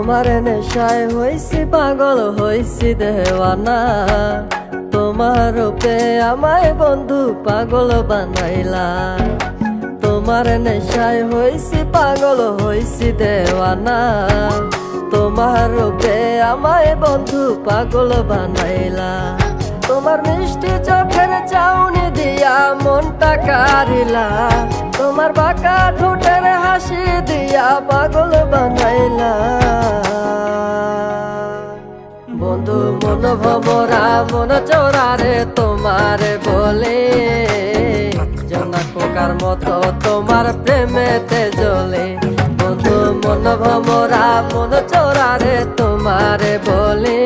তোমার নেশায় হইছি পাগল হইছি দেওয়ানা। তোমার রূপে আমায় বন্ধু পাগল বানাইলা। তোমার নেশায় হইছি পাগল হইছি দেওয়ানা। তোমার রূপে আমায় বন্ধু পাগল বানাইলা। তোমার মিষ্টি চোখের চাউনি দিয়া মনটা কারিলা। তোমার বাঁকা ঠোঁটের হাসি দিয়া পাগল বানাইলা। বন্ধু মন ভমরা মন চোরারে তোমারে বলে, জোনাক পোকার মতো তোমার প্রেমেতে জ্বলে। বন্ধু মন ভমরা মন চোরারে তোমারে বলে,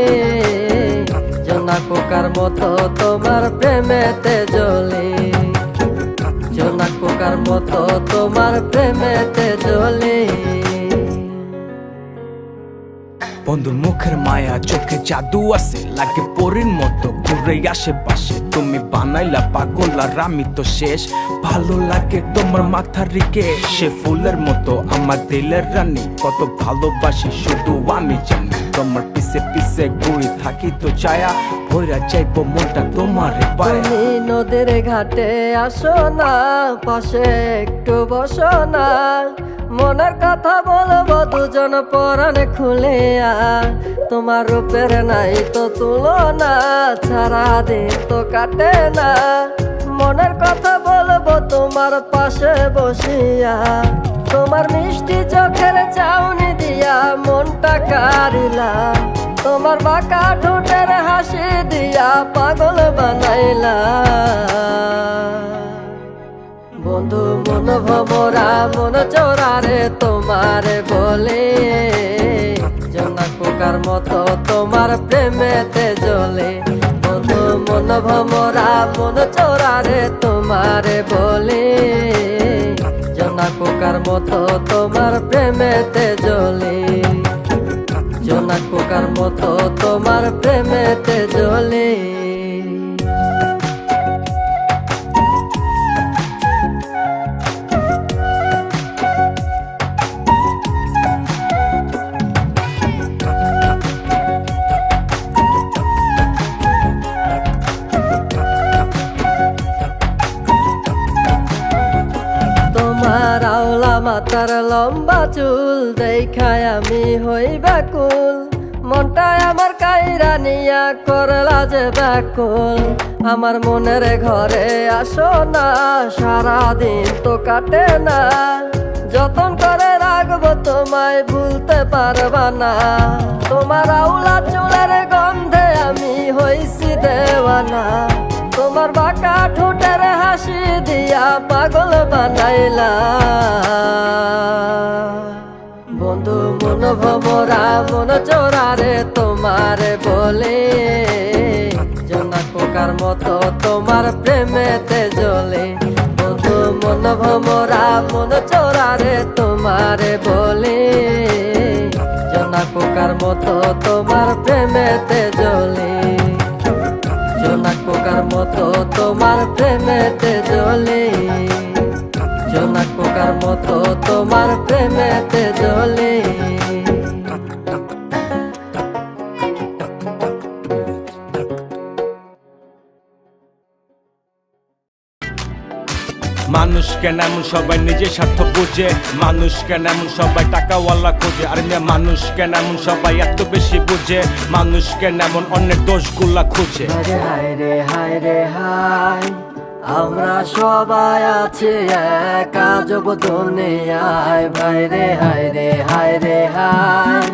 জোনাক পোকার মতো তোমার প্রেমেতে জ্বলে। জোনাক পোকার মতো তোমার প্রেমেতে জ্বলে। বন্ধুর মুখের মায়া চোখে জাদু আছে, লাগে পরীর মতো ঘুরে আশেপাশে। তুমি বানাইলা পাগল আর আমি তো শেষ। ভালো লাগে তোমার মাথার রিকে, সে ফুলের মতো আমার দিলের রানী। কত ভালোবাসি শুধু আমি জানি, তোমার পিছে পিছে ঘুরি থাকি তো ছায়া। ভৈরা যাইব মনটা তোমার পায়ে। তুমি নদীর ঘাটে আসো না, পাশে একটু বসো না। মনের কথা বলবো দুজন পরাণ খুলে। তোমার রূপের নাই তো তুলনা, সারা দিন তো কাটে না। মনের কথা বলবো তোমার পাশে বসিয়া। তোমার মিষ্টি চোখের চাউনি দিয়া মনটা কারিলা। তোমার বাঁকা ঠোঁটের হাসি দিয়া পাগল বানাইলা। বন্ধু মন ভমরা মন চোরারে তোমারে বলে, জোনাক পোকার মতো তোমার প্রেমেতে জ্বলে। বন্ধু মন ভমরা মন চোরারে তোমারে বলে, জোনাক পোকার মতো তোমার প্রেমেতে জ্বলে। জোনাক পোকার মতো তোমার প্রেমেতে জ্বলে। তোমার আওলা মাথার লম্বা চুল দেখায় আমি হই ব্যাকুল। মনটায় আমার কাইরা নিয়া করলা যে ব্যাকুল। আমার মনের ঘরে আসো না, সারাদিন তো কাটে না। যতন করে রাখবো তোমায় ভুলতে পারবা না। তোমার আওলা চুলের গন্ধে আমি হইছি দেওয়ানা। তোমার বাঁকা ঠোঁটের হাসি দিয়া পাগল বানাইলা। বন্ধু মন ভমরা মন চোরারে তোমারে বলে, জোনাক পোকার মতো তোমার প্রেমেতে জ্বলে। বন্ধু মন ভমরা মন চোরারে তোমারে বলে, জোনাক পোকার মতো তোমার প্রেমেতে জ্বলে। জোনাক পোকার মতো তোমার প্রেমেতে জ্বলে। জোনাক পোকার মতো তোমার প্রেমেতে জ্বলে। মানুষ কেন এমন সবাই নিজের স্বার্থ বুঝে, মানুষ কেন এমন সবাই টাকাওয়ালা খোঁজে। আর মানুষ কেন এমন সবাই এত বেশি বুঝে, মানুষ কেন এমন অন্যের দোষগুলা খুঁজে। হায় রে হায় রে হায়, আমরা সবাই আছি এক আজব দুনিয়ায়। ভাই রে হায় রে হায় রে হায়,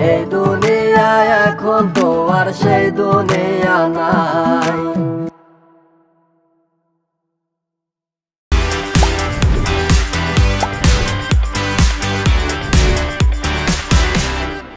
এই দুনিয়ায় এখন তো আর সেই দুনিয়া নাই।